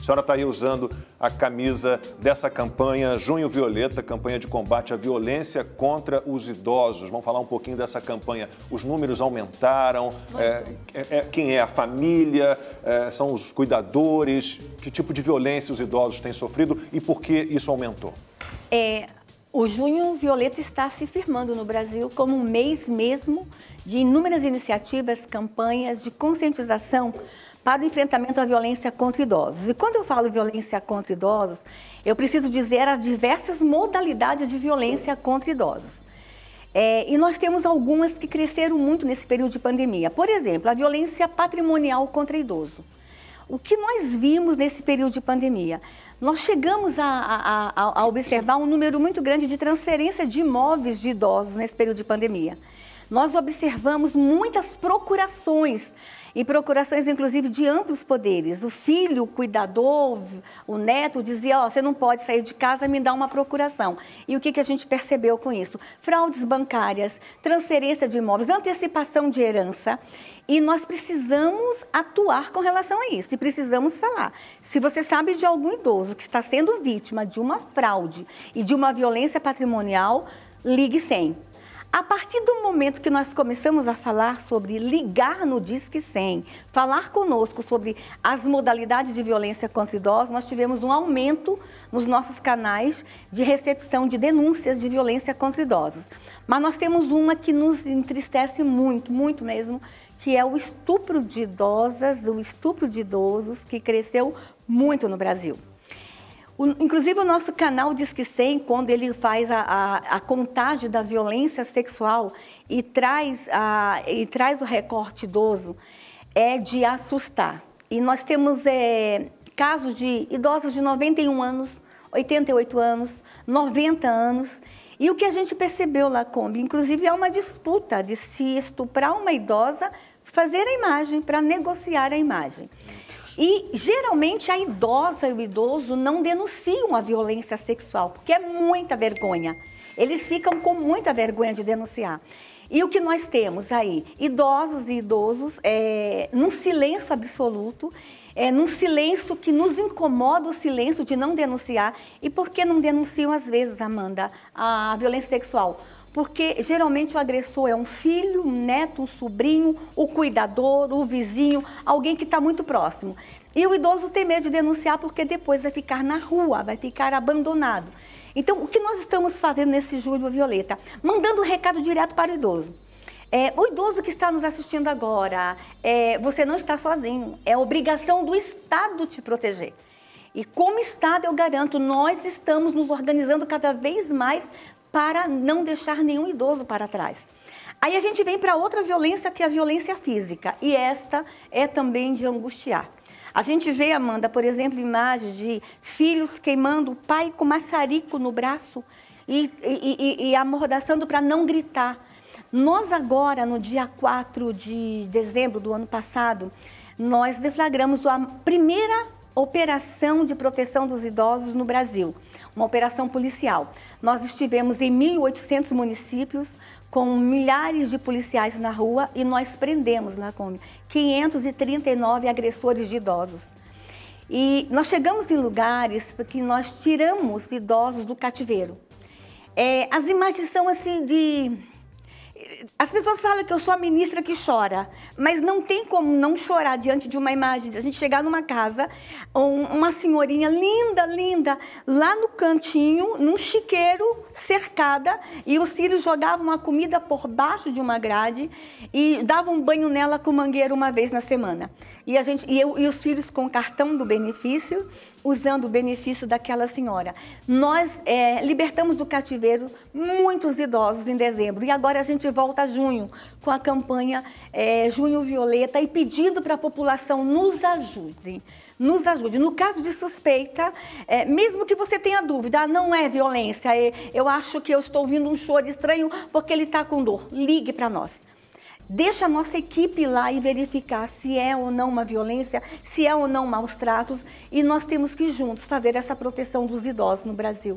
A senhora está aí usando a camisa dessa campanha Junho Violeta, campanha de combate à violência contra os idosos. Vamos falar um pouquinho dessa campanha. Os números aumentaram, quem é a família, são os cuidadores, que tipo de violência os idosos têm sofrido e por que isso aumentou? O Junho Violeta está se firmando no Brasil como um mês mesmo de inúmeras iniciativas, campanhas de conscientização para o enfrentamento à violência contra idosos. E quando eu falo violência contra idosos, eu preciso dizer as diversas modalidades de violência contra idosos. E nós temos algumas que cresceram muito nesse período de pandemia. Por exemplo, a violência patrimonial contra idoso. O que nós vimos nesse período de pandemia? Nós chegamos a observar um número muito grande de transferência de imóveis de idosos nesse período de pandemia. Nós observamos muitas procurações, e procurações inclusive de amplos poderes. O filho, o cuidador, o neto dizia, você não pode sair de casa, me dá uma procuração. E o que a gente percebeu com isso? Fraudes bancárias, transferência de imóveis, antecipação de herança. E nós precisamos atuar com relação a isso e precisamos falar. Se você sabe de algum idoso que está sendo vítima de uma fraude e de uma violência patrimonial, ligue 100. A partir do momento que nós começamos a falar sobre ligar no Disque 100, falar conosco sobre as modalidades de violência contra idosos, nós tivemos um aumento nos nossos canais de recepção de denúncias de violência contra idosos. Mas nós temos uma que nos entristece muito, muito mesmo, que é o estupro de idosas, o estupro de idosos, que cresceu muito no Brasil. Inclusive o nosso canal Disque 100, quando ele faz a contagem da violência sexual e traz o recorte idoso, é de assustar. E nós temos casos de idosos de 91 anos, 88 anos, 90 anos. E o que a gente percebeu lá, Kombi, inclusive é uma disputa de se estuprar uma idosa, fazer a imagem, para negociar a imagem. E, geralmente, a idosa e o idoso não denunciam a violência sexual, porque é muita vergonha. Eles ficam com muita vergonha de denunciar. E o que nós temos aí? Idosos e idosos num silêncio absoluto, num silêncio que nos incomoda, o silêncio de não denunciar. E por que não denunciam, às vezes, Amanda, a violência sexual? Porque geralmente o agressor é um filho, um neto, um sobrinho, o cuidador, o vizinho, alguém que está muito próximo. E o idoso tem medo de denunciar porque depois vai ficar na rua, vai ficar abandonado. Então, o que nós estamos fazendo nesse Junho Violeta? Mandando um recado direto para o idoso. O idoso que está nos assistindo agora, você não está sozinho, é obrigação do Estado te proteger. E como Estado, eu garanto, nós estamos nos organizando cada vez mais para não deixar nenhum idoso para trás. Aí a gente vem para outra violência, que é a violência física, e esta é também de angustiar. A gente vê, Amanda, por exemplo, imagens de filhos queimando o pai com maçarico no braço e amordaçando para não gritar. Nós agora, no dia 4 de dezembro do ano passado, nós deflagramos a primeira operação de proteção dos idosos no Brasil, uma operação policial. Nós estivemos em 1.800 municípios, com milhares de policiais na rua, e nós prendemos lá com 539 agressores de idosos. E nós chegamos em lugares porque nós tiramos idosos do cativeiro. As imagens são assim de... As pessoas falam que eu sou a ministra que chora, mas não tem como não chorar diante de uma imagem. A gente chegar numa casa, uma senhorinha linda, linda, lá no cantinho, num chiqueiro, cercada, e os filhos jogavam a comida por baixo de uma grade e davam banho nela com mangueira uma vez na semana. E os filhos com o cartão do benefício, usando o benefício daquela senhora. Nós libertamos do cativeiro muitos idosos em dezembro, e agora a gente volta a junho com a campanha Junho Violeta, e pedindo para a população nos ajude. Nos ajude. No caso de suspeita, mesmo que você tenha dúvida, não é violência, eu acho que eu estou ouvindo um choro estranho porque ele está com dor, ligue para nós. Deixa a nossa equipe ir lá e verificar se é ou não uma violência, se é ou não maus tratos, e nós temos que juntos fazer essa proteção dos idosos no Brasil.